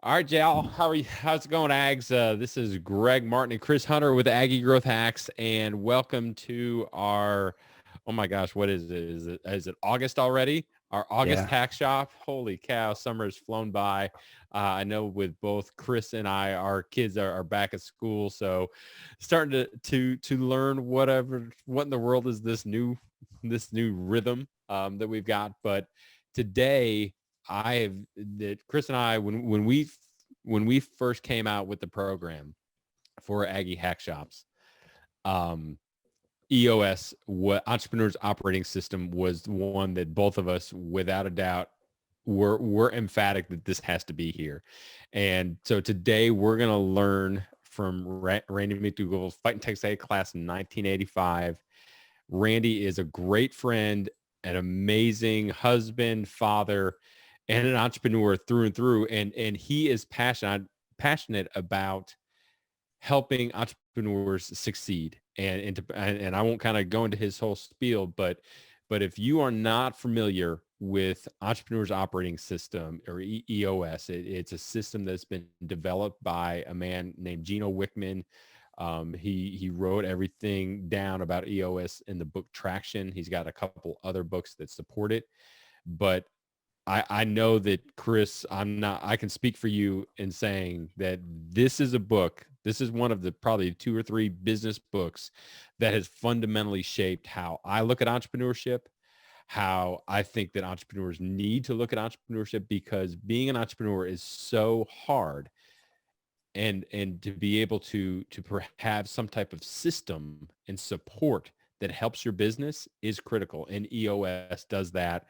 All right, Jal, how's it going, Ags? This is Greg Martin and Chris Hunter with Aggie Growth Hacks, and welcome to our, oh my gosh, what is it? Is it August already? Our August Yeah. Hackshop. Holy cow, summer has flown by. I know with both Chris and I, our kids are back at school, so starting to learn what in the world is this new rhythm that we've got. But today I have that Chris and I when we first came out with the program for Aggie Hack Shops, um, EOS, what Entrepreneurs Operating System, was one that both of us, without a doubt, were emphatic that this has to be here. And so today we're gonna learn from Randy McDougal, Fighting Texas A class in 1985. Randy is a great friend, an amazing husband, father, and an entrepreneur through and through. And he is passionate about helping entrepreneurs succeed. And I won't kind of go into his whole spiel, but if you are not familiar with Entrepreneurs Operating System, or EOS, it's a system that's been developed by a man named Gino Wickman. He wrote everything down about EOS in the book Traction. He's got a couple other books that support it, but I know that, Chris, I can speak for you in saying that this is one of the probably two or three business books that has fundamentally shaped how I look at entrepreneurship, how I think that entrepreneurs need to look at entrepreneurship, because being an entrepreneur is so hard. And to be able to have some type of system and support that helps your business is critical, and EOS does that.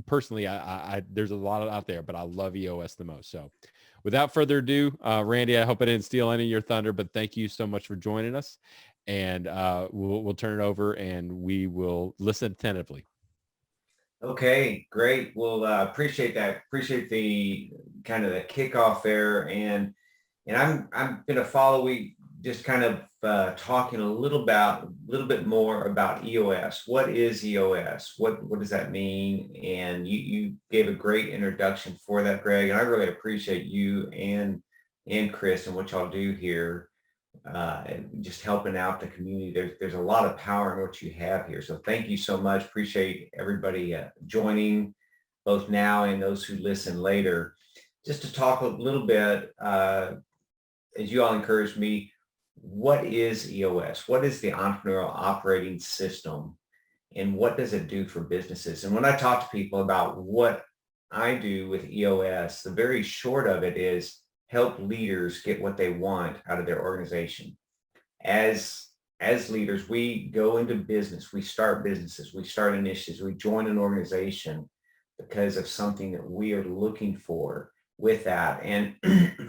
Personally, I there's a lot out there, but I love EOS the most. So without further ado, Randy, I hope I didn't steal any of your thunder, but thank you so much for joining us. And we'll turn it over and we will listen attentively. Okay, great. Well, appreciate that. Appreciate the kind of the kickoff there, and I'm gonna follow. We just kind of talking a little bit more about EOS. What is EOS? What does that mean? And you gave a great introduction for that, Greg, and I really appreciate you and Chris and what y'all do here, and just helping out the community. There's a lot of power in what you have here. So thank you so much. Appreciate everybody joining, both now and those who listen later. Just to talk a little bit, as you all encouraged me, what is EOS? What is the Entrepreneurial Operating System? And what does it do for businesses? And when I talk to people about what I do with EOS, the very short of it is help leaders get what they want out of their organization. As as leaders, we go into business, we start businesses, we start initiatives, we join an organization because of something that we are looking for with that. And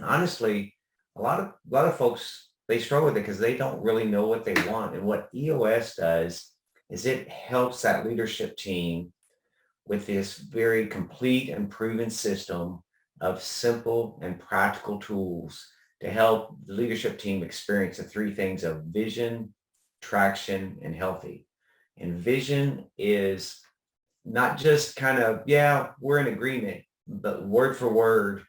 honestly, a lot of folks, they struggle with it because they don't really know what they want. And what EOS does is it helps that leadership team with this very complete and proven system of simple and practical tools to help the leadership team experience the three things of vision, traction, and healthy. And vision is not just kind of, yeah, we're in agreement, but word for word,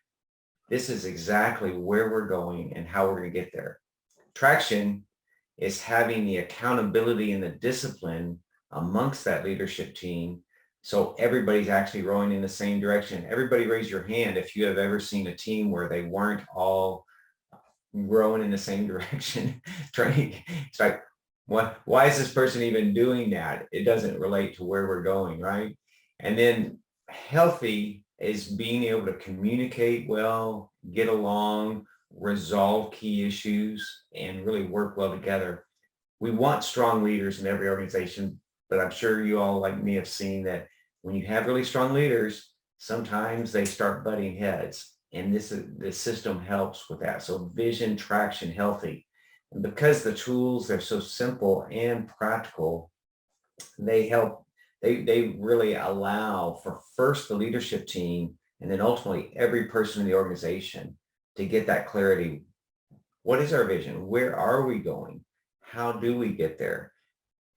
this is exactly where we're going and how we're going to get there. Traction is having the accountability and the discipline amongst that leadership team, so everybody's actually rowing in the same direction. Everybody raise your hand if you have ever seen a team where they weren't all rowing in the same direction. It's like, why is this person even doing that? It doesn't relate to where we're going, right? And then healthy is being able to communicate well, get along, resolve key issues, and really work well together. We want strong leaders in every organization, but I'm sure you all, like me, have seen that when you have really strong leaders, sometimes they start butting heads. And this system helps with that. So vision, traction, healthy. And because the tools are so simple and practical, they help, they really allow for first the leadership team and then ultimately every person in the organization to get that clarity. What is our vision? Where are we going? How do we get there?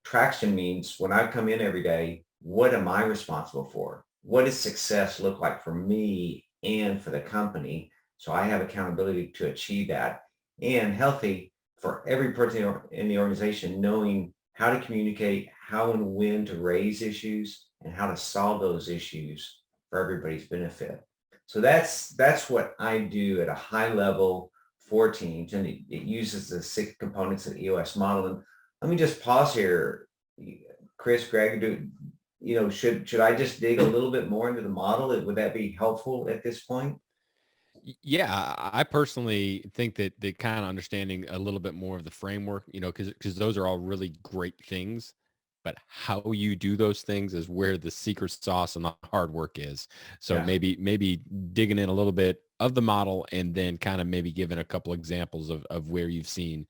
Traction means when I come in every day, what am I responsible for? What does success look like for me and for the company? So I have accountability to achieve that, and healthy for every person in the organization, knowing how to communicate, how and when to raise issues, and how to solve those issues for everybody's benefit. So that's what I do at a high level for teams, and it uses the 6 components of the EOS model. And let me just pause here, Chris, Greg. Should I just dig a little bit more into the model? Would that be helpful at this point? Yeah, I personally think that the kind of understanding a little bit more of the framework, because those are all really great things, but how you do those things is where the secret sauce and the hard work is. So Yeah, maybe digging in a little bit of the model, and then kind of maybe giving a couple examples of where you've seen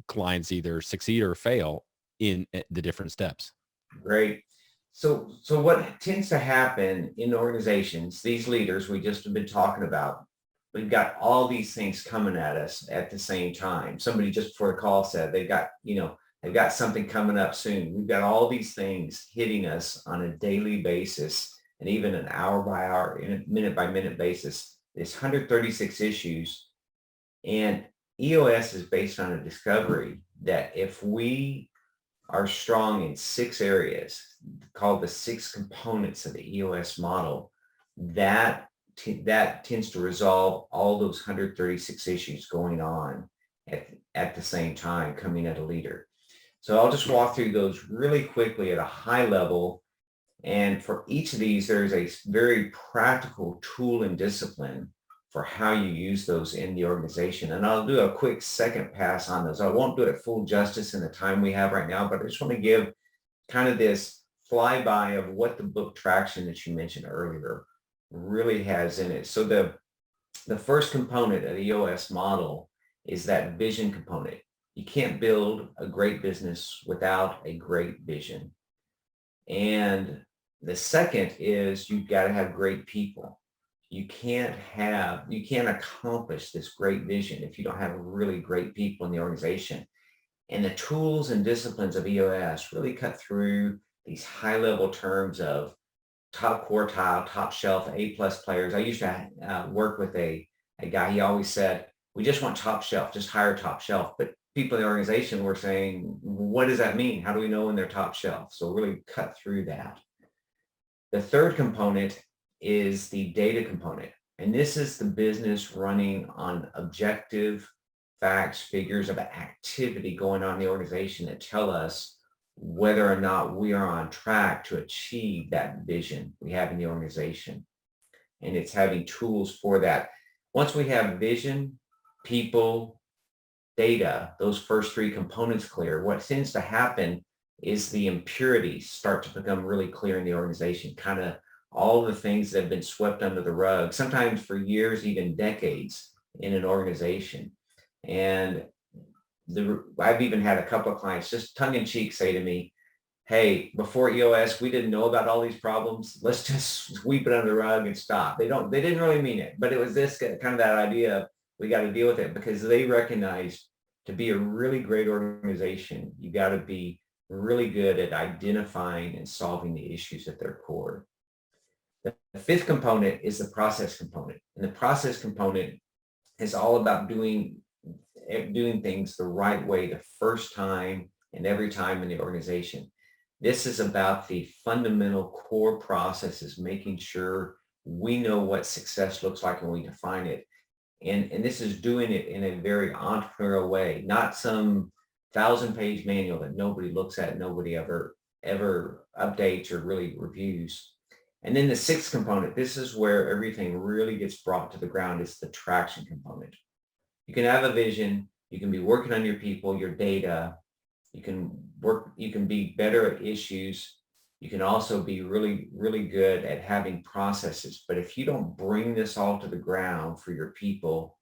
clients either succeed or fail in the different steps. great. So what tends to happen in organizations, these leaders we just have been talking about, we've got all these things coming at us at the same time. Somebody just before the call said they've got something coming up soon. We've got all these things hitting us on a daily basis, and even an hour by hour, in a minute by minute basis. There's 136 issues, and EOS is based on a discovery that if we are strong in 6 areas called the 6 components of the EOS model, that that tends to resolve all those 136 issues going on at the same time coming at a leader. So I'll just walk through those really quickly at a high level. And for each of these, there's a very practical tool and discipline for how you use those in the organization. And I'll do a quick second pass on those. I won't do it full justice in the time we have right now, but I just want to give kind of this flyby of what the book Traction that you mentioned earlier really has in it. So the first component of the EOS model is that vision component. You can't build a great business without a great vision. And the second is you've got to have great people. You can't accomplish this great vision if you don't have really great people in the organization. And the tools and disciplines of EOS really cut through these high level terms of top quartile, top shelf, A+ players. I used to work with a guy. He always said, we just want top shelf, just hire top shelf. But people in the organization were saying, what does that mean? How do we know when they're top shelf? So really cut through that. The third component is the data component. And this is the business running on objective facts, figures of activity going on in the organization that tell us whether or not we are on track to achieve that vision we have in the organization. And it's having tools for that. Once we have vision, people, data, those first 3 components clear, what tends to happen is the impurities start to become really clear in the organization, kind of all the things that have been swept under the rug, sometimes for years, even decades in an organization. And I've even had a couple of clients just tongue in cheek say to me, hey, before EOS, we didn't know about all these problems. Let's just sweep it under the rug and stop. They didn't really mean it, but it was this kind of that idea of we got to deal with it, because they recognize to be a really great organization, you got to be really good at identifying and solving the issues at their core. The 5th component is the process component. And the process component is all about doing things the right way the first time and every time in the organization. This is about the fundamental core processes, making sure we know what success looks like and we define it. And this is doing it in a very entrepreneurial way, not some 1,000-page manual that nobody looks at, nobody ever updates or really reviews. And then the 6th component, this is where everything really gets brought to the ground, is the traction component. You can have a vision, you can be working on your people, your data, you can be better at issues. You can also be really, really good at having processes. But if you don't bring this all to the ground for your people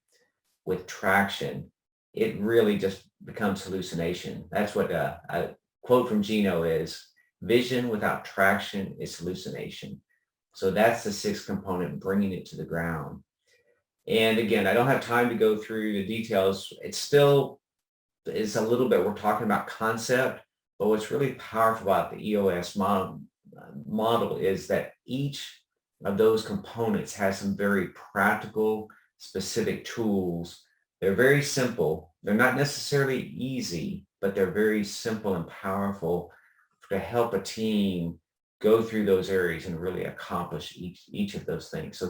with traction, it really just becomes hallucination. That's what a quote from Gino is: vision without traction is hallucination. So that's the 6th component, bringing it to the ground. And again, I don't have time to go through the details. It's still is a little bit, we're talking about concept, but what's really powerful about the EOS model is that each of those components has some very practical specific tools. They're very simple. They're not necessarily easy, but they're very simple and powerful to help a team go through those areas and really accomplish each of those things. So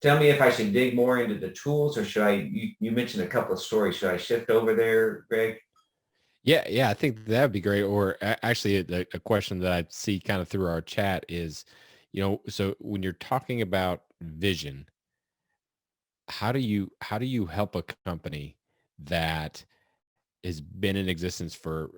tell me if I should dig more into the tools, or should you mentioned a couple of stories. Should I shift over there, Greg? Yeah, I think that would be great. Or actually, a question that I see kind of through our chat is, so when you're talking about vision, how do you help a company that has been in existence for,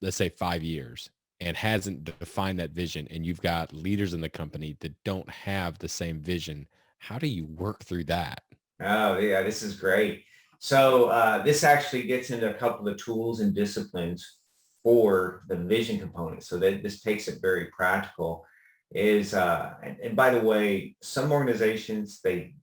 let's say, 5 years and hasn't defined that vision, and you've got leaders in the company that don't have the same vision? How do you work through that? Oh, yeah, this is great. So this actually gets into a couple of tools and disciplines for the vision component. So that this takes it very practical. And by the way, some organizations, they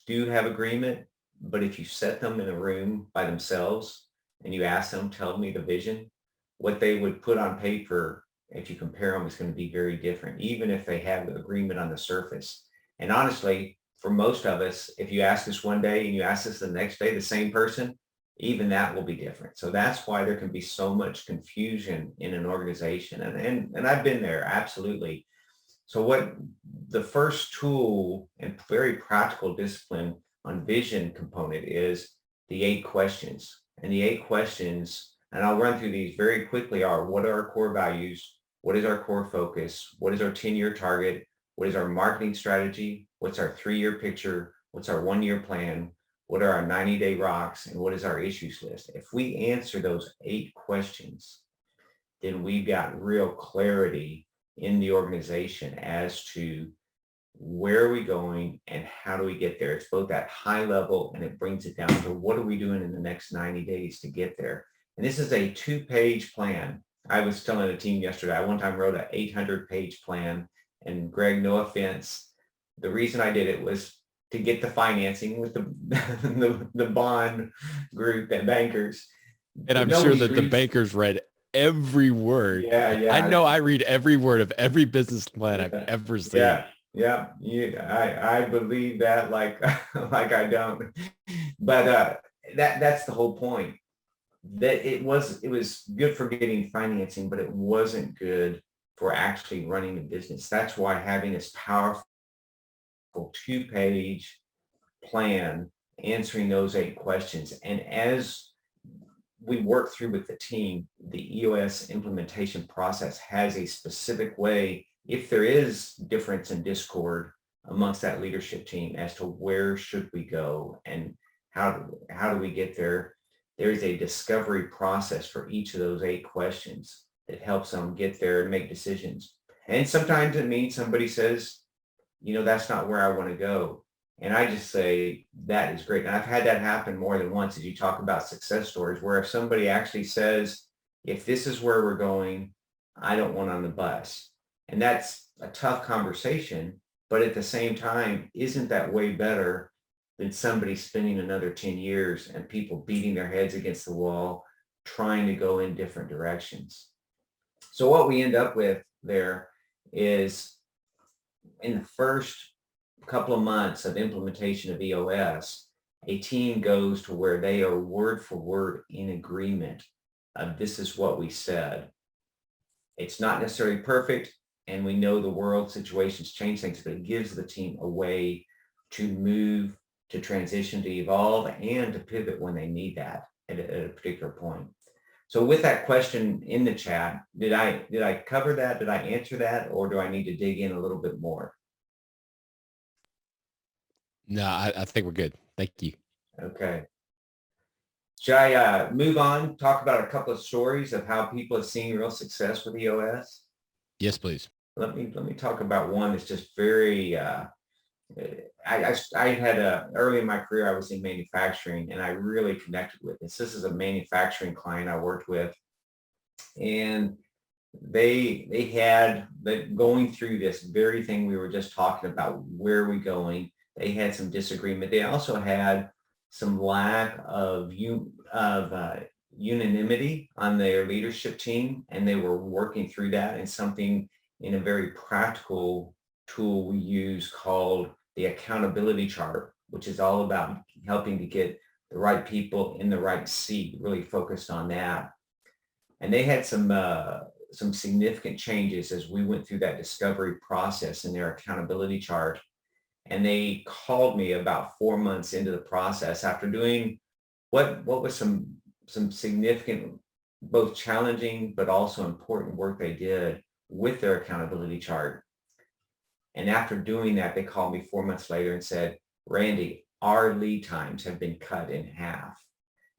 do have agreement, but if you set them in a room by themselves and you ask them, tell me the vision, what they would put on paper, if you compare them, is going to be very different, even if they have the agreement on the surface. And honestly, for most of us, if you ask us one day and you ask us the next day, the same person, even that will be different. So that's why there can be so much confusion in an organization. And I've been there, absolutely. So what the first tool and very practical discipline on vision component is the 8 questions. And the 8 questions, and I'll run through these very quickly, are: what are our core values? What is our core focus? What is our 10-year target? What is our marketing strategy? What's our 3-year picture? What's our 1-year plan? What are our 90-day rocks? And what is our issues list? If we answer those 8 questions, then we've got real clarity in the organization as to where are we going and how do we get there. It's both at high level, and it brings it down to what are we doing in the next 90 days to get there. And this is a 2-page plan. I was telling a team yesterday, I one time wrote an 800-page plan. And Greg, no offense, the reason I did it was to get the financing with the bond group and bankers. And I'm sure that the bankers read every word. Yeah, yeah. I know I read every word of every business plan I've ever seen. Yeah. I believe that like like I don't. But that's the whole point. That it was good for getting financing, but it wasn't good for actually running the business. That's why having this powerful 2-page plan answering those 8 questions. And as we work through with the team, the EOS implementation process has a specific way, if there is difference and discord amongst that leadership team as to where should we go and how do we get there. There is a discovery process for each of those 8 questions that helps them get there and make decisions. And sometimes it means somebody says, that's not where I want to go. And I just say, that is great. And I've had that happen more than once, as you talk about success stories, where if somebody actually says, if this is where we're going, I don't want on the bus. And that's a tough conversation, but at the same time, isn't that way better than somebody spending another 10 years and people beating their heads against the wall, trying to go in different directions? So what we end up with there is, in the first couple of months of implementation of EOS, a team goes to where they are word for word in agreement of this is what we said. It's not necessarily perfect, and we know the world situations change things, but it gives the team a way to move, to transition, to evolve, and to pivot when they need that at a particular point. So with that question in the chat, did I cover that? Did I answer that? Or do I need to dig in a little bit more? No, I think we're good. Thank you. Okay. Should I move on, talk about a couple of stories of how people have seen real success with EOS? Yes, please. Let me talk about one that's just very, I had early in my career, I was in manufacturing, and I really connected with this. This is a manufacturing client I worked with, and they had going through this very thing we were just talking about. Where are we going? They had some disagreement. They also had some lack of unanimity on their leadership team, and they were working through that. And something in a very practical tool we use called the accountability chart, which is all about helping to get the right people in the right seat, really focused on that. And they had some significant changes as we went through that discovery process in their accountability chart. And they called me about 4 months into the process after doing what was some significant, both challenging but also important work they did with their accountability chart. And after doing that, they called me 4 months later and said, Randy, our lead times have been cut in half.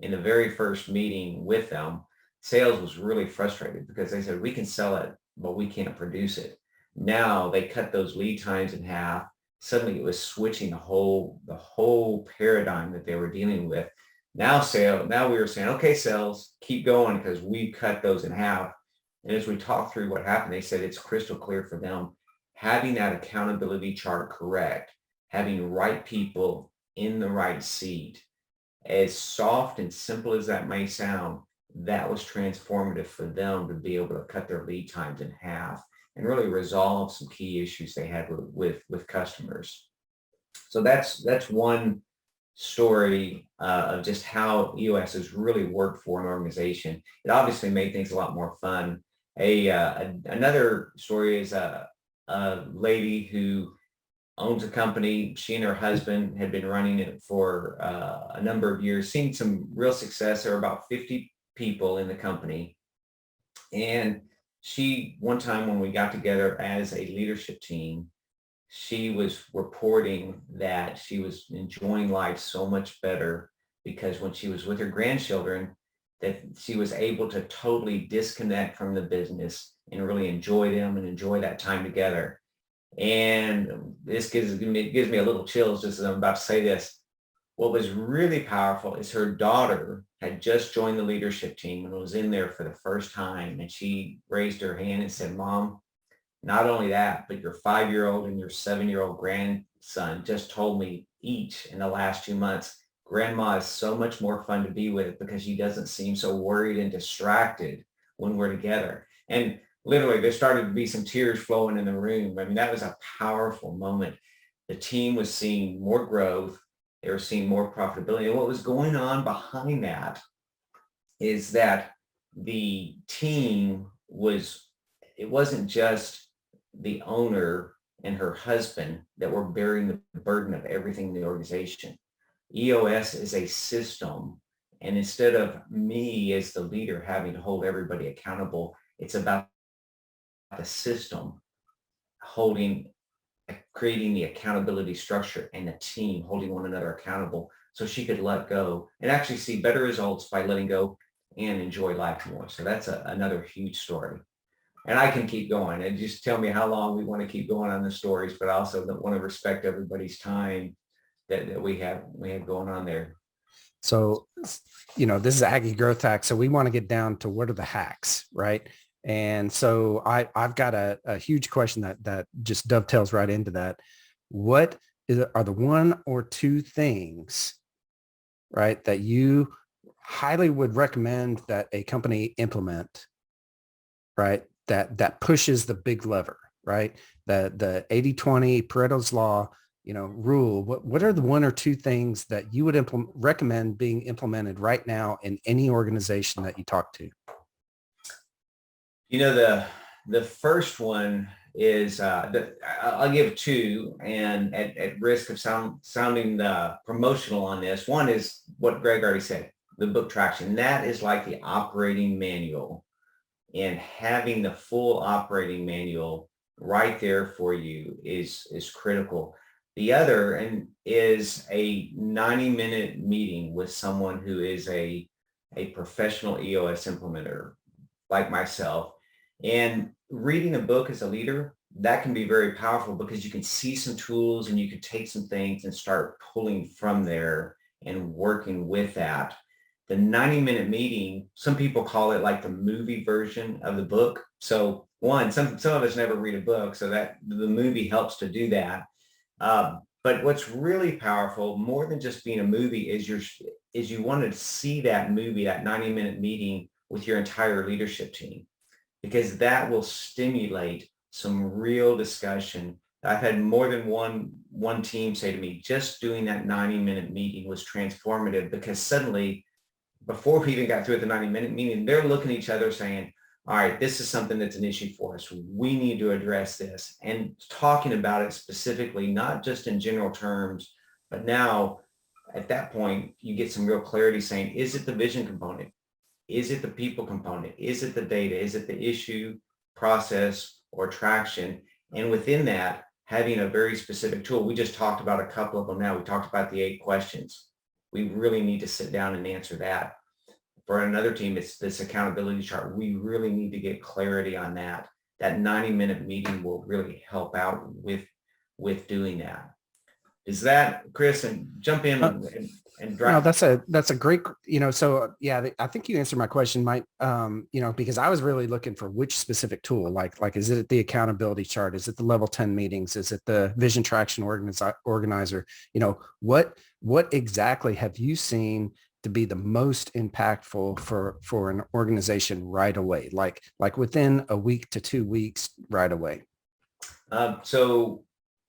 In the very first meeting with them, sales was really frustrated because they said, we can sell it, but we can't produce it. Now they cut those lead times in half. Suddenly it was switching the whole paradigm that they were dealing with. Now we were saying, okay, sales, keep going because we cut those in half. And as we talked through what happened, they said it's crystal clear for them. Having that accountability chart correct, having right people in the right seat, as soft and simple as that may sound, that was transformative for them to be able to cut their lead times in half and really resolve some key issues they had with customers. So that's one story of just how EOS has really worked for an organization. It obviously made things a lot more fun. Another story is a lady who owns a company. She and her husband had been running it for a number of years, seen some real success. There were about 50 people in the company. And she, one time when we got together as a leadership team, she was reporting that she was enjoying life so much better because when she was with her grandchildren, that she was able to totally disconnect from the business and really enjoy them and enjoy that time together. And this gives me a little chills just as I'm about to say this. What was really powerful is her daughter had just joined the leadership team and was in there for the first time. And she raised her hand and said, Mom, not only that, but your 5-year-old and your 7-year-old grandson just told me each in the last 2 months, Grandma is so much more fun to be with because she doesn't seem so worried and distracted when we're together. And literally, there started to be some tears flowing in the room. I mean, that was a powerful moment. The team was seeing more growth. They were seeing more profitability. And what was going on behind that is that the team it wasn't just the owner and her husband that were bearing the burden of everything in the organization. EOS is a system. And instead of me as the leader having to hold everybody accountable, it's about the system creating the accountability structure and the team holding one another accountable so she could let go and actually see better results by letting go and enjoy life more. So that's another huge story. And I can keep going and just tell me how long we want to keep going on the stories, but I also want to respect everybody's time that we have going on there. So, this is Aggie Growth Hacks. So we want to get down to what are the hacks, right? And so I've got a huge question that just dovetails right into that. What are the one or two things, right, that you highly would recommend that a company implement, right, that pushes the big lever, right? The 80-20 Pareto's law, rule. What are the one or two things that you would recommend being implemented right now in any organization that you talk to? The first one is I'll give two, and at risk of sounding promotional on this. One is what Greg already said, the book Traction. That is like the operating manual, and having the full operating manual right there for you is critical. The other is a 90-minute meeting with someone who is a professional EOS implementer like myself. And reading a book as a leader, that can be very powerful because you can see some tools and you can take some things and start pulling from there and working with that. The 90-minute meeting, some people call it like the movie version of the book. So some of us never read a book, so that the movie helps to do that. But what's really powerful, more than just being a movie, is you want to see that movie, that 90-minute meeting with your entire leadership team, because that will stimulate some real discussion I've had more than one team say to me, just doing that 90-minute meeting was transformative, because suddenly, before we even got through the 90-minute meeting, they're looking at each other saying, all right, this is something that's an issue for us. We need to address this, and talking about it specifically, not just in general terms, but now at that point, you get some real clarity saying, is it the vision component? Is it the people component? Is it the data? Is it the issue, process, or traction? And within that, having a very specific tool. We just talked about a couple of them now. We talked about the 8 questions. We really need to sit down and answer that. For another team, it's this accountability chart. We really need to get clarity on that. That 90-minute meeting will really help out with doing that. Is that, Chris, and jump in and drive. No, that's a great, so yeah, I think you answered my question, Mike, because I was really looking for which specific tool, like, is it the accountability chart? Is it the level 10 meetings? Is it the vision traction organizer? What exactly have you seen to be the most impactful for an organization right away? Like within a week to 2 weeks right away? So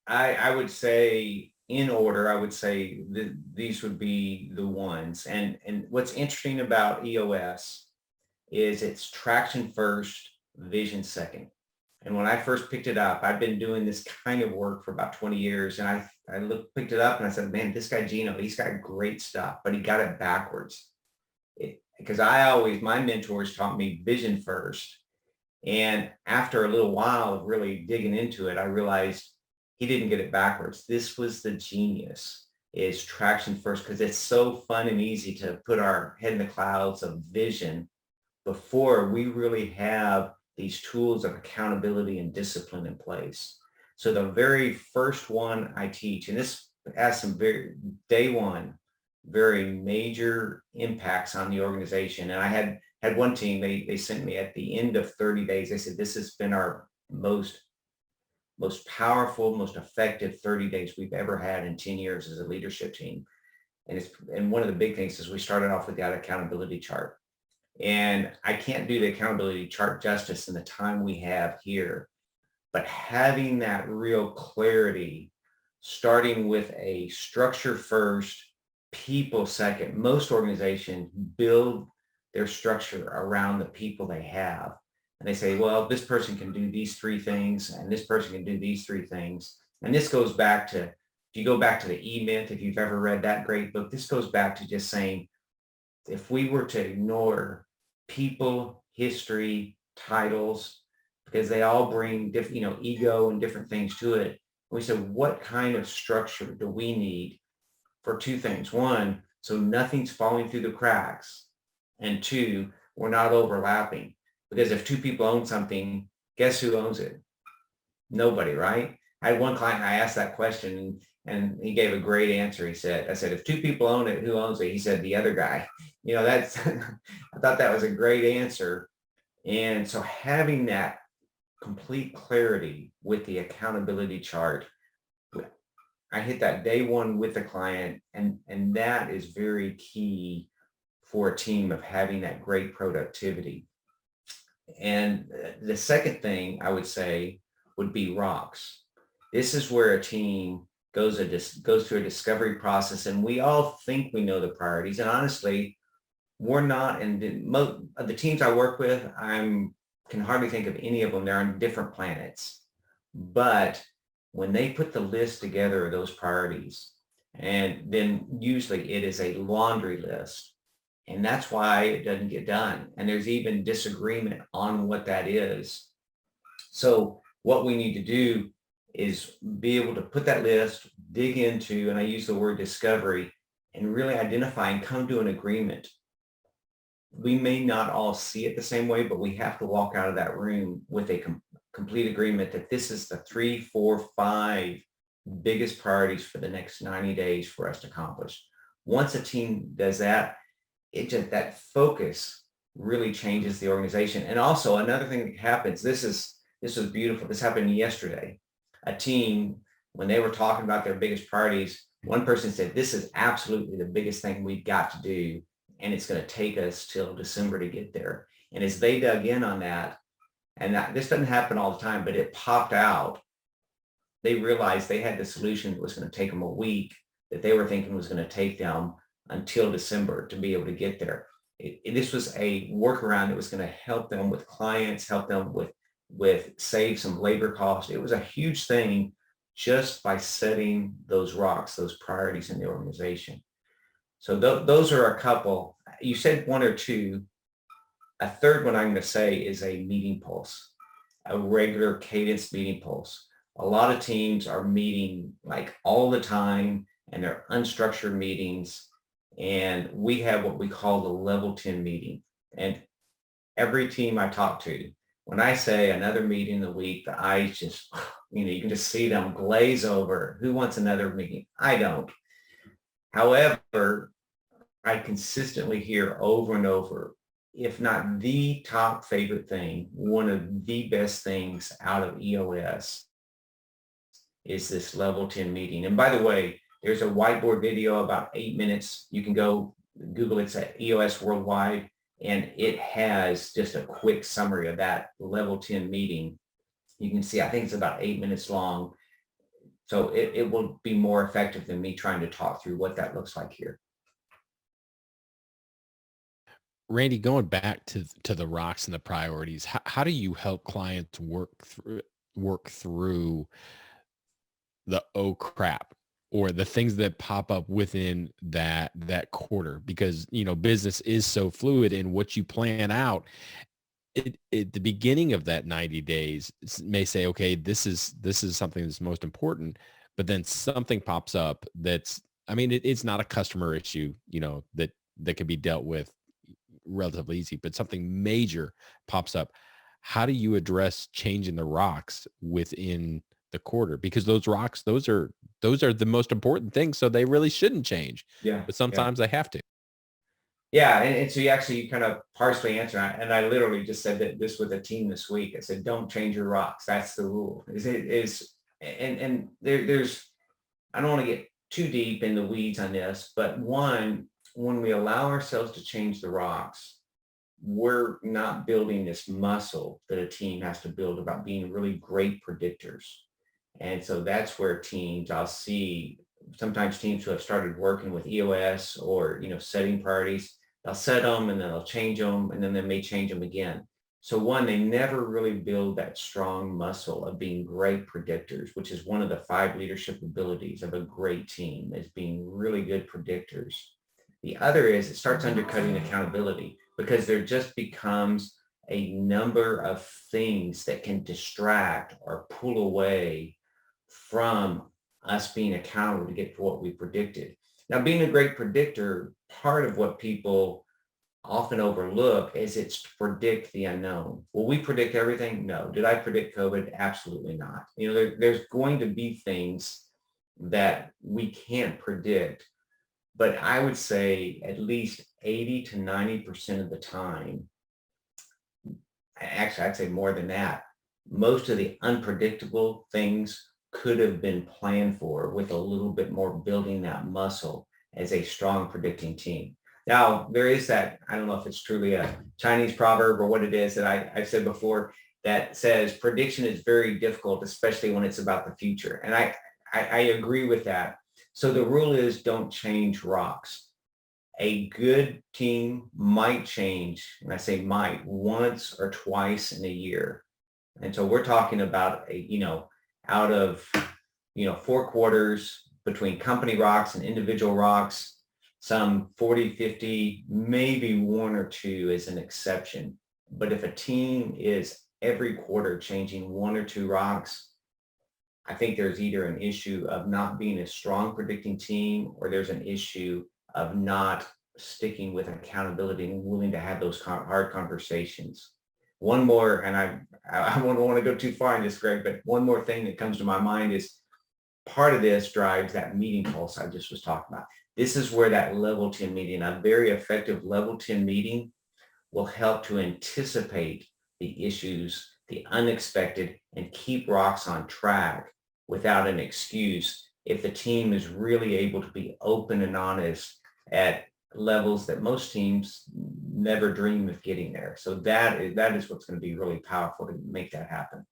I would say, in order, I would say these would be the ones. And what's interesting about EOS is it's traction first, vision second. And when I first picked it up, I've been doing this kind of work for about 20 years. And I picked it up and I said, man, this guy Gino, he's got great stuff, but he got it backwards. Because my mentors taught me vision first. And after a little while of really digging into it, I realized he didn't get it backwards. This was the genius, is traction first, because it's so fun and easy to put our head in the clouds of vision before we really have these tools of accountability and discipline in place. So the very first one I teach, and this has some day one, very major impacts on the organization. And I had one team, they sent me at the end of 30 days, they said, this has been our most powerful, most effective 30 days we've ever had in 10 years as a leadership team. And one of the big things is we started off with that accountability chart. And I can't do the accountability chart justice in the time we have here, but having that real clarity, starting with a structure first, people second. Most organizations build their structure around the people they have. And they say, well, this person can do these 3 things, and this person can do these 3 things. And this goes back to, if you go back to the E-Myth, if you've ever read that great book, this goes back to just saying, if we were to ignore people, history, titles, because they all bring different, ego and different things to it. We said, what kind of structure do we need for 2 things? 1, so nothing's falling through the cracks. And 2, we're not overlapping. Because if 2 people own something, guess who owns it? Nobody, right? I had one client, I asked that question, and he gave a great answer. I said, if 2 people own it, who owns it? He said, the other guy. That's, I thought that was a great answer. And so having that complete clarity with the accountability chart, I hit that day one with the client, and that is very key for a team of having that great productivity. And the second thing I would say would be rocks. This is where a team goes through a discovery process, and we all think we know the priorities. And honestly, we're not. And most of the teams I work with, can hardly think of any of them. They're on different planets. But when they put the list together of those priorities, and then usually it is a laundry list. And that's why it doesn't get done. And there's even disagreement on what that is. So what we need to do is be able to put that list, dig into, and I use the word discovery, and really identify and come to an agreement. We may not all see it the same way, but we have to walk out of that room with a complete agreement that this is the 3, 4, 5 biggest priorities for the next 90 days for us to accomplish. Once a team does that, that focus really changes the organization. And also another thing that happens, this was beautiful. This happened yesterday. A team, when they were talking about their biggest priorities, one person said, this is absolutely the biggest thing we've got to do. And it's going to take us till December to get there. And as they dug in on that, and this doesn't happen all the time, but it popped out. they realized they had the solution that was going to take them a week that they were thinking was going to take them until December to be able to get there. This was a workaround that was going to help them with clients, help them with save some labor costs. It was a huge thing just by setting those rocks, those priorities in the organization. So those are a couple. You said one or two. A third one I'm going to say is a meeting pulse, a regular cadence meeting pulse. A lot of teams are meeting like all the time, and they're unstructured meetings. And we have what we call the level 10 meeting. And every team I talk to, when I say another meeting in the week, the eyes just, you can just see them glaze over. Who wants another meeting? I don't. However, I consistently hear over and over, if not the top favorite thing, one of the best things out of EOS is this level 10 meeting. And by the way, there's a whiteboard video about 8 minutes. You can go Google it, it's at EOS Worldwide, and it has just a quick summary of that level 10 meeting. You can see, I think it's about 8 minutes long. So it will be more effective than me trying to talk through what that looks like here. Randy, going back to the rocks and the priorities, how do you help clients work through the oh crap, or the things that pop up within that quarter? Because business is so fluid, and what you plan out at the beginning of that 90 days may say, okay, this is something that's most important, but then something pops up that's, it's not a customer issue, that can be dealt with relatively easy, but something major pops up. How do you address changing the rocks within the quarter? Because those rocks, those are the most important things, so they really shouldn't change. Yeah. But sometimes they have to. Yeah, and so you kind of partially answer, and I literally just said that this with a team this week. I said, don't change your rocks. That's the rule. There's I don't want to get too deep in the weeds on this, but one, when we allow ourselves to change the rocks, we're not building this muscle that a team has to build about being really great predictors. And so that's where teams, I'll see sometimes teams who have started working with EOS or, setting priorities, they'll set them and then they'll change them, and then they may change them again. So one, they never really build that strong muscle of being great predictors, which is one of the 5 leadership abilities of a great team, is being really good predictors. The other is it starts undercutting accountability, because there just becomes a number of things that can distract or pull away from us being accountable to get to what we predicted. Now, being a great predictor, part of what people often overlook is it's to predict the unknown. Will we predict everything? No. Did I predict COVID? Absolutely not. There's going to be things that we can't predict, but I would say at least 80 to 90% of the time, actually, I'd say more than that, most of the unpredictable things could have been planned for with a little bit more building that muscle as a strong predicting team. Now, there is that, I don't know if it's truly a Chinese proverb or what it is that I've said before, that says prediction is very difficult, especially when it's about the future. And I agree with that. So the rule is don't change rocks. A good team might change, and I say might, once or twice in a year. And so we're talking about out of 4 quarters between company rocks and individual rocks, some 40, 50, maybe 1 or 2 is an exception. But if a team is every quarter changing 1 or 2 rocks, I think there's either an issue of not being a strong predicting team, or there's an issue of not sticking with accountability and willing to have those hard conversations. One more, and I don't want to go too far in this, Greg, but one more thing that comes to my mind is part of this drives that meeting pulse I just was talking about. This is where that level 10 meeting, a very effective level 10 meeting, will help to anticipate the issues, the unexpected, and keep rocks on track without an excuse if the team is really able to be open and honest at levels that most teams never dream of getting there. So that is what's going to be really powerful to make that happen.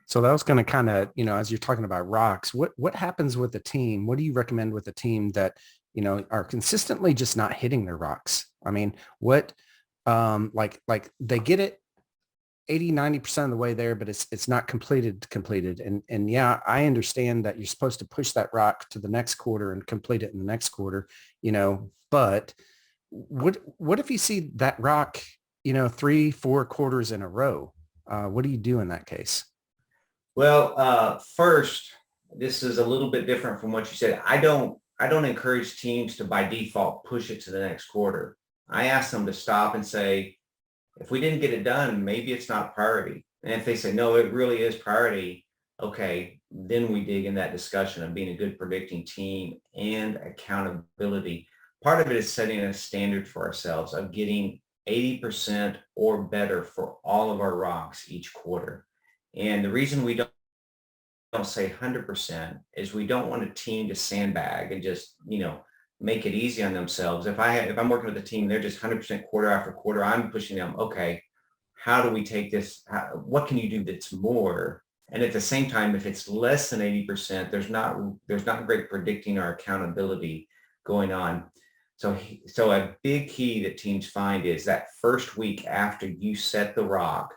So that was going to kind of, as you're talking about rocks, what happens with the team? What do you recommend with a team that, are consistently just not hitting their rocks? I mean, what, like they get it 80, 90% of the way there, but it's not completed. And yeah, I understand that you're supposed to push that rock to the next quarter and complete it in the next quarter, but what if you see that rock, 3-4 quarters in a row? What do you do in that case? Well, first, this is a little bit different from what you said. I don't encourage teams to by default push it to the next quarter. I ask them to stop and say, if we didn't get it done, maybe it's not a priority. And if they say, no, it really is priority, okay, then we dig in that discussion of being a good predicting team and accountability. Part of it is setting a standard for ourselves of getting 80% or better for all of our rocks each quarter. And the reason we don't say 100% is we don't want a team to sandbag and just, make it easy on themselves. If I'm working with a team, they're just 100% quarter after quarter, I'm pushing them, okay, how do we take this? What can you do that's more? And at the same time, if it's less than 80%, there's not great predicting or accountability going on. So a big key that teams find is that first week after you set the rock,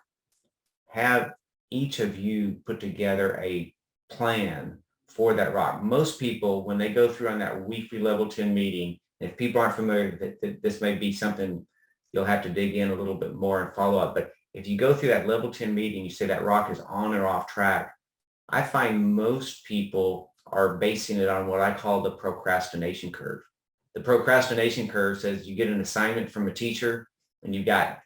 have each of you put together a plan for that rock. Most people, when they go through on that weekly level 10 meeting, if people aren't familiar, this may be something you'll have to dig in a little bit more and follow up. But if you go through that level 10 meeting, you say that rock is on or off track. I find most people are basing it on what I call the procrastination curve. The procrastination curve says you get an assignment from a teacher and you've got,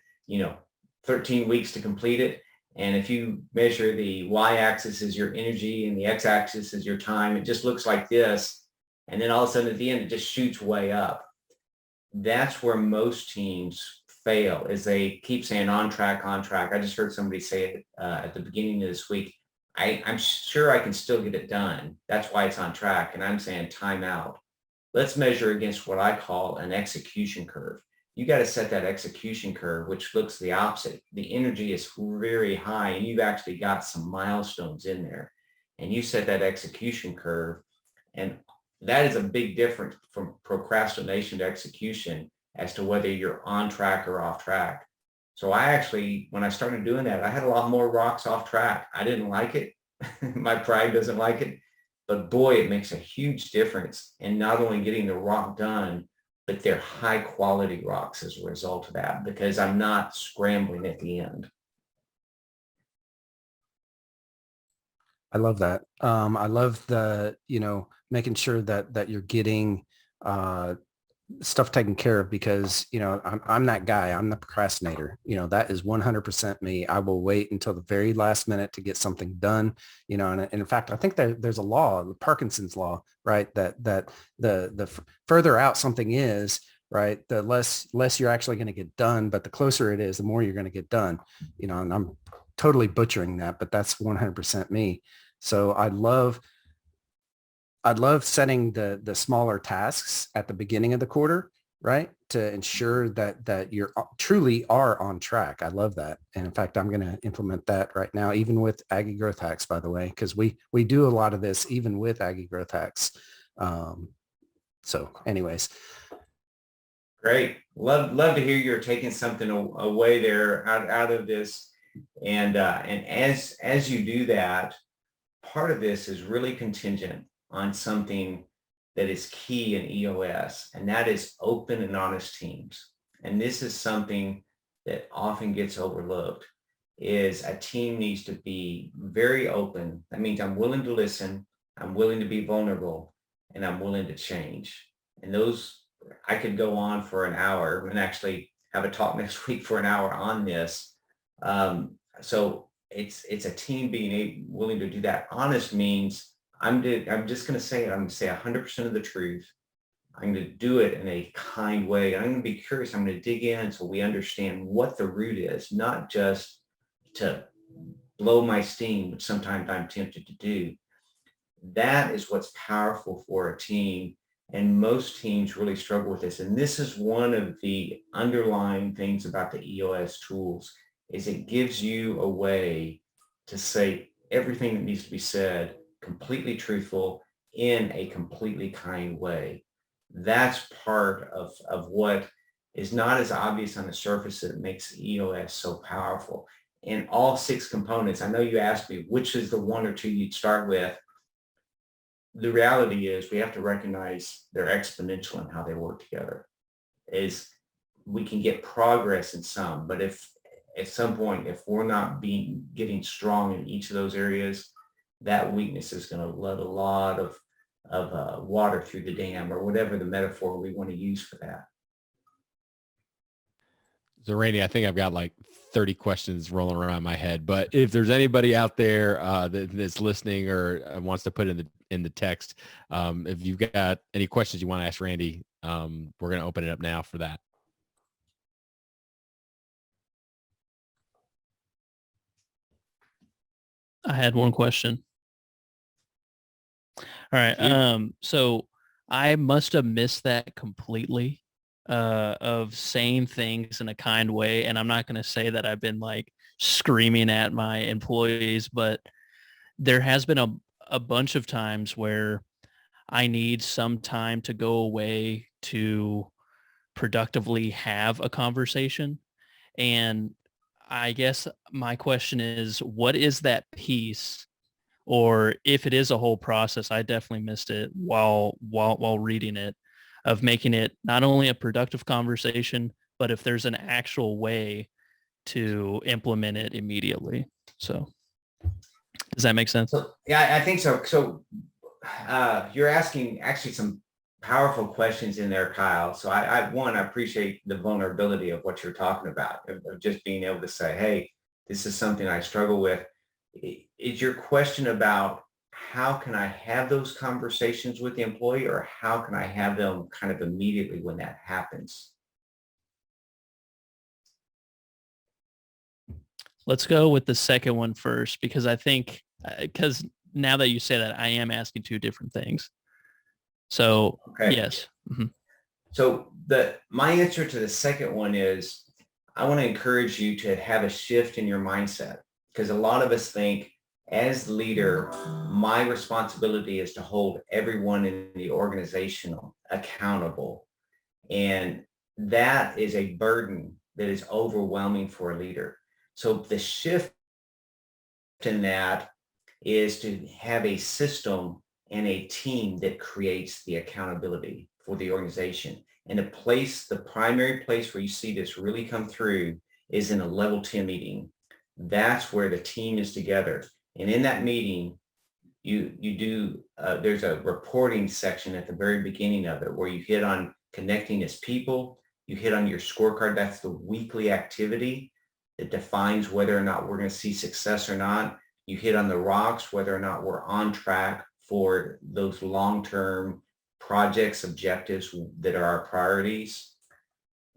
13 weeks to complete it. And if you measure the y-axis is your energy and the x-axis is your time, it just looks like this. And then all of a sudden at the end, it just shoots way up. That's where most teams fail, is they keep saying on track, on track. I just heard somebody say it at the beginning of this week. I'm sure I can still get it done. That's why it's on track. And I'm saying time out. Let's measure against what I call an execution curve. You got to set that execution curve, which looks the opposite. The energy is very high and you've actually got some milestones in there. And you set that execution curve. And that is a big difference from procrastination to execution as to whether you're on track or off track. So I actually, when I started doing that, I had a lot more rocks off track. I didn't like it. My pride doesn't like it. But boy, it makes a huge difference in not only getting the rock done, but they're high quality rocks as a result of that, because I'm not scrambling at the end. I love that. I love the, making sure that you're getting stuff taken care of, because, I'm that guy. I'm the procrastinator. That is 100% me. I will wait until the very last minute to get something done, and in fact, I think there's a law, the Parkinson's law, right? That the further out something is, right, the less you're actually going to get done, but the closer it is, the more you're going to get done, and I'm totally butchering that, but that's 100% me. So I'd love setting the smaller tasks at the beginning of the quarter, right, to ensure that you're truly are on track. I love that. And in fact, I'm going to implement that right now, even with Aggie Growth Hacks, by the way, because we do a lot of this even with Aggie Growth Hacks. So anyways. Great. Love to hear you're taking something away there out of this. And as you do that, part of this is really contingent on something that is key in EOS, and that is open and honest teams. And this is something that often gets overlooked, is a team needs to be very open. That means I'm willing to listen, I'm willing to be vulnerable, and I'm willing to change. And those, I could go on for an hour and actually have a talk next week for an hour on this. So it's a team being willing to do that. Honest means I'm just going to say it. I'm going to say 100% of the truth. I'm going to do it in a kind way. I'm going to be curious. I'm going to dig in so we understand what the root is, not just to blow my steam, which sometimes I'm tempted to do. That is what's powerful for a team. And most teams really struggle with this. And this is one of the underlying things about the EOS tools, is it gives you a way to say, everything that needs to be said completely truthful in a completely kind way. That's part of what is not as obvious on the surface that makes EOS so powerful. And all 6 components, I know you asked me which is the 1 or 2 you'd start with. The reality is we have to recognize they're exponential in how they work together. Is we can get progress in some, but if at some point, if we're not getting strong in each of those areas, that weakness is going to let a lot of water through the dam, or whatever the metaphor we want to use for that. So Randy, I think I've got like 30 questions rolling around my head, but if there's anybody out there that's listening or wants to put in the text, if you've got any questions you want to ask Randy, we're going to open it up now for that. I had one question. All right. So I must have missed that completely, of saying things in a kind way. And I'm not going to say that I've been like screaming at my employees, but there has been a bunch of times where I need some time to go away to productively have a conversation. And I guess my question is, what is that piece? Or if it is a whole process, I definitely missed it while reading it, of making it not only a productive conversation, but if there's an actual way to implement it immediately. So does that make sense? So, yeah, I think so. So you're asking actually some powerful questions in there, Kyle. So I appreciate the vulnerability of what you're talking about, of just being able to say, hey, this is something I struggle with. Is your question about how can I have those conversations with the employee, or how can I have them kind of immediately when that happens? Let's go with the second one first, because I think, because now that you say that, I am asking 2 different things. So Okay. yes. Mm-hmm. So my answer to the second one is, I want to encourage you to have a shift in your mindset, because a lot of us think, as leader, my responsibility is to hold everyone in the organization accountable. And that is a burden that is overwhelming for a leader. So the shift in that is to have a system and a team that creates the accountability for the organization. And the primary place where you see this really come through is in a level 10 meeting. That's where the team is together. And in that meeting, there's a reporting section at the very beginning of it where you hit on connecting as people. You hit on your scorecard. That's the weekly activity that defines whether or not we're going to see success or not. You hit on the rocks, whether or not we're on track for those long-term projects, objectives that are our priorities.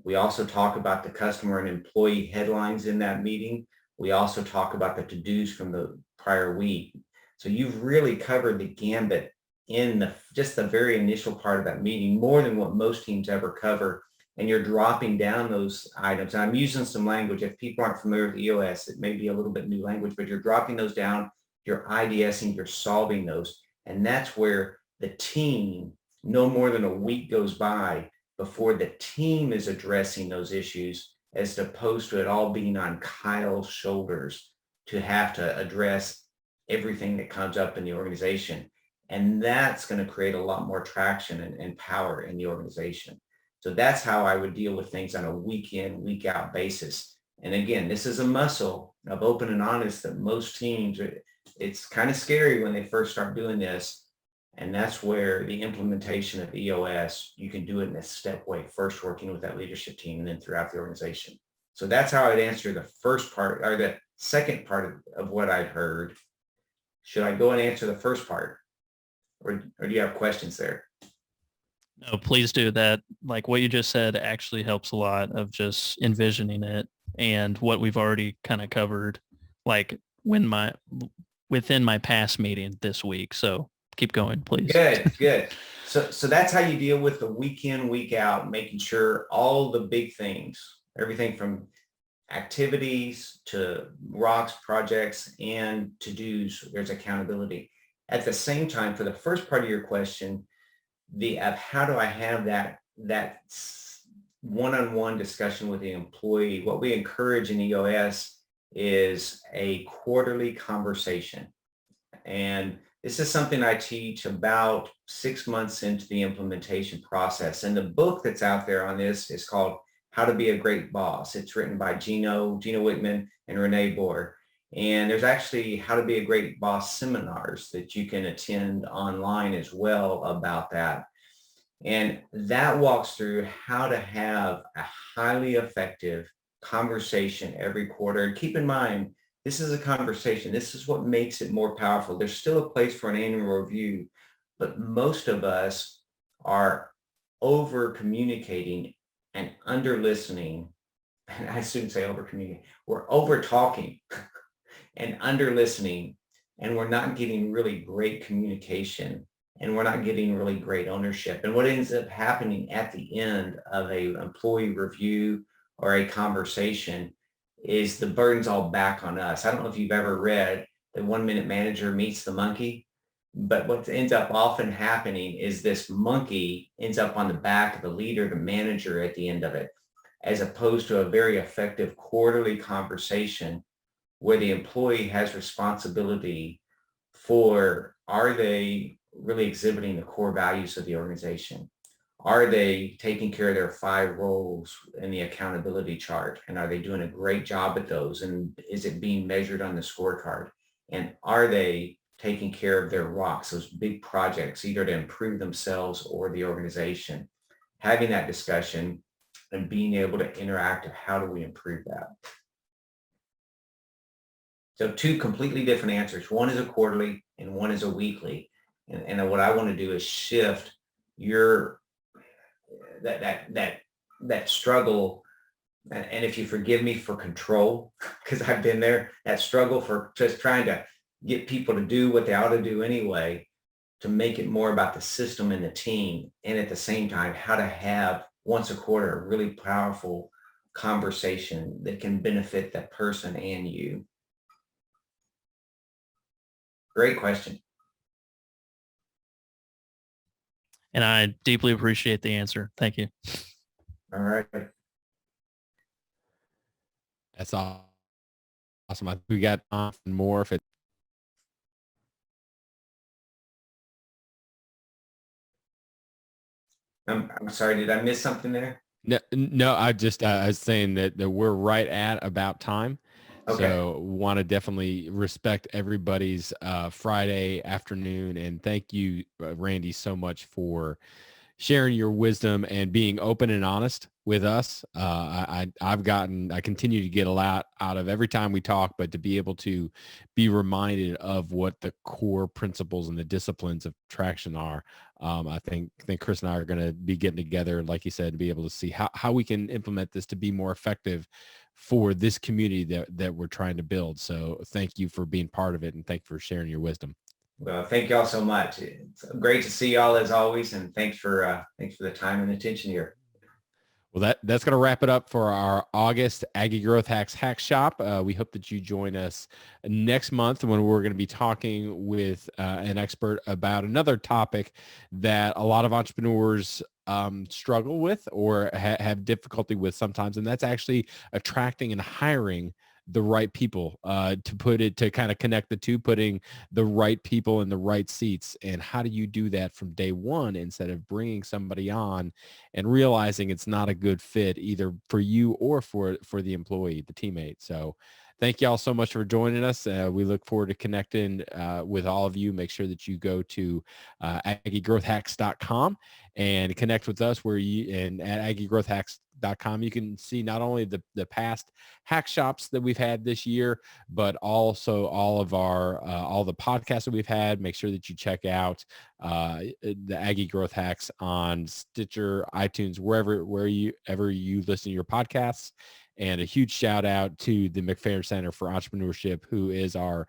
We also talk about the customer and employee headlines in that meeting. We also talk about the to-dos from the prior week. So you've really covered the gambit in just the very initial part of that meeting, more than what most teams ever cover. And you're dropping down those items. And I'm using some language. If people aren't familiar with EOS, it may be a little bit new language, but you're dropping those down, you're IDSing, you're solving those. And that's where the team, no more than a week goes by before the team is addressing those issues, as opposed to it all being on Kyle's shoulders to have to address everything that comes up in the organization. And that's going to create a lot more traction and power in the organization. So that's how I would deal with things on a week in, week out basis. And again, this is a muscle of open and honest that most teams, it's kind of scary when they first start doing this. And that's where the implementation of EOS, you can do it in a step way, first working with that leadership team and then throughout the organization. So that's how I'd answer the first part, or the second part of what I'd heard. Should I go and answer the first part, or do you have questions there? No, please do that. Like what you just said actually helps a lot of just envisioning it, and what we've already kind of covered, like within my past meeting this week. So keep going, please. Good. So that's how you deal with the week in, week out, making sure all the big things, everything from activities to rocks, projects, and to-dos. There's accountability. At the same time, for the first part of your question, of how do I have that one-on-one discussion with the employee, what we encourage in EOS is a quarterly conversation. And this is something I teach about 6 months into the implementation process. And the book that's out there on this is called How to Be a Great Boss. It's written by Gino Wickman and Renee Bohr. And there's actually How to Be a Great Boss seminars that you can attend online as well about that. And that walks through how to have a highly effective conversation every quarter. And keep in mind, this is a conversation. This is what makes it more powerful. There's still a place for an annual review, but most of us are over communicating and under listening. And I shouldn't say over communicating. We're over talking and under listening, and we're not getting really great communication, and we're not getting really great ownership. And what ends up happening at the end of a employee review or a conversation is the burden's all back on us. I don't know if you've ever read The 1 Minute Manager Meets the Monkey, but what ends up often happening is this monkey ends up on the back of the leader, the manager at the end of it, as opposed to a very effective quarterly conversation where the employee has responsibility for, are they really exhibiting the core values of the organization? Are they taking care of their 5 roles in the accountability chart? And are they doing a great job at those? And is it being measured on the scorecard? And are they taking care of their rocks, those big projects, either to improve themselves or the organization? Having that discussion and being able to interact of how do we improve that? So 2 completely different answers. One is a quarterly and one is a weekly. And what I want to do is shift your that struggle, and if you forgive me for control, because I've been there, that struggle for just trying to get people to do what they ought to do anyway, to make it more about the system and the team, and at the same time, how to have once a quarter a really powerful conversation that can benefit that person and you. Great question. And I deeply appreciate the answer. Thank you. All right. That's awesome. I think we got more if it. I'm sorry, did I miss something there? No, I was saying that we're right at about time. Okay. So want to definitely respect everybody's Friday afternoon. And thank you, Randy, so much for sharing your wisdom and being open and honest with us. I continue to get a lot out of every time we talk, but to be able to be reminded of what the core principles and the disciplines of traction are. I think Chris and I are going to be getting together, like you said, to be able to see how we can implement this to be more effective for this community that we're trying to build. So thank you for being part of it, and thank you for sharing your wisdom. Well, thank y'all so much. It's great to see y'all as always, and thanks for the time and attention here. Well, that's going to wrap it up for our August Aggie Growth Hacks Hackshop. We hope that you join us next month when we're going to be talking with an expert about another topic that a lot of entrepreneurs struggle with or have difficulty with sometimes, and that's actually attracting and hiring the right people, to kind of connect the two, putting the right people in the right seats. And how do you do that from day one instead of bringing somebody on and realizing it's not a good fit either for you or for the employee, the teammate? So thank y'all so much for joining us. We look forward to connecting with all of you. Make sure that you go to aggiegrowthhacks.com and connect with us and at aggiegrowthhacks.com. You can see not only the past hack shops that we've had this year, but also all of our all the podcasts that we've had. Make sure that you check out the Aggie Growth Hacks on Stitcher, iTunes, wherever you listen to your podcasts. And a huge shout out to the McFerrin Center for Entrepreneurship, who is our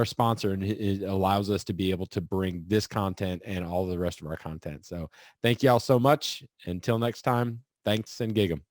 sponsor, and it allows us to be able to bring this content and all the rest of our content. So thank you all so much. Until next time, thanks and gig 'em.